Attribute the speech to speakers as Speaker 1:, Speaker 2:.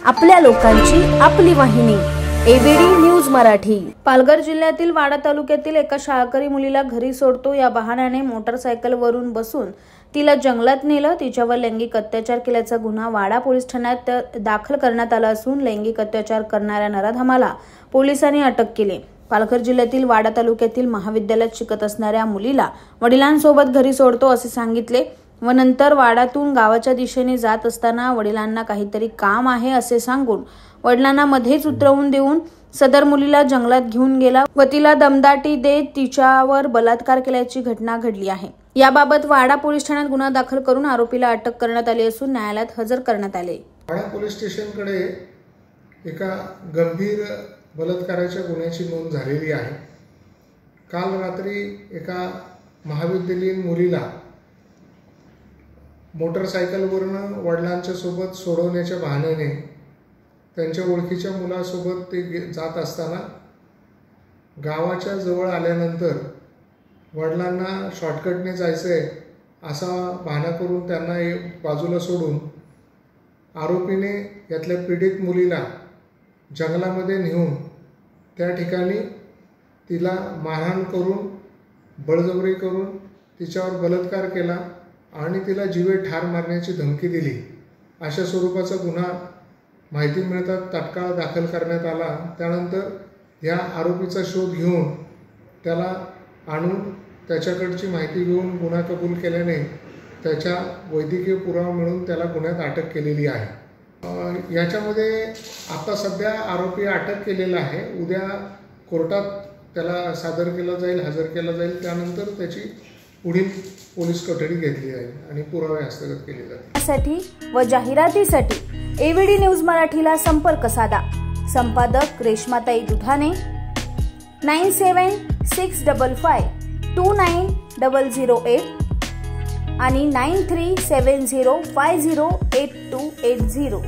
Speaker 1: आपल्या लोकांची आपली वाहिनी एबीडी न्यूज मराठी। पालघर जिल्ह्यातील वाडा तालुक्यातील एका शाळकरी मुलीला घरी सोडतो या बहाण्याने मोटरसायकलवरून बसून तिला जंगलात नेलं, तिच्यावर लैंगिक अत्याचार केल्याचा गुन्हा वाडा पोलीस ठाण्यात दाखल करण्यात आला असून लैंगिक अत्याचार करणाऱ्या नराधमाला पोलिसांनी अटक केली। पालघर जिल्ह्यातील वाडा तालुक्यातील महाविद्यालयात शिकत असणाऱ्या मुलीला वडिलांसोबत घरी सोडतो असे सांगितले व नंतर वाड्यातून गावाच्या दिशेने जात असताना वडिलांना काहीतरी काम आहे असे सांगून वडिलांना मध्येच उतरवून देऊन सदर मुलीला जंगलात घेऊन गेला व तिला दमदाटी देत तिच्यावर बलात्कार केल्याची घटना घडली आहे। याबाबत वाडा पोलीस ठाण्यात गुन्हा दाखल करून आरोपीला अटक करण्यात आली असून न्यायालयात हजर करण्यात आले।
Speaker 2: वाडा पोलीस स्टेशनकडे एका गंभीर बलात्काराच्या गुन्ह्याची नोंद झालेली आहे। काल रात्री एका महाविद्यालयीन मुलीला मोटरसायकलवरून वडिलांच्या सोबत सोडवण्याच्या बहाण्याने त्यांच्या ओळखीच्या मुलासोबत ते जात असताना गावाच्या जवळ आल्यानंतर वडिलांना शॉर्टकटने जायचंय असा बहाणा करून त्यांना बाजूला सोडून आरोपीने यातल्या पीडित मुलीला जंगलामध्ये नेऊन त्या ठिकाणी तिला मारहाण करून बळजबरी करून तिच्यावर बलात्कार केला आणि तिला जीवे ठार मारण्याची धमकी दिली। अशा स्वरूपाचा गुन्हा माहिती मिळताच तात्काळ दाखल करण्यात आला। त्यानंतर या आरोपीचा शोध घेऊन त्याला आणून त्याच्याकडची माहिती घेऊन गुन्हा कबूल केल्याने त्याच्या वैद्यकीय पुरावा मिळून त्याला गुन्ह्यात अटक केलेली आहे। याच्यामध्ये आता सध्या आरोपी अटक केलेला आहे। उद्या कोर्टात त्याला सादर केला जाईल, हजर केला जाईल। त्यानंतर त्याची पुढील पोलीस कोठडी घेतली जाईल आणि पुरावे हस्तगत केले जातील।
Speaker 1: यासाठी व जाहिरातीसाठी एबीडी न्यूज मराठीला संपर्क साधा। संपादक रेश्माताई दुधाने 9765529008 आणि 9370508280।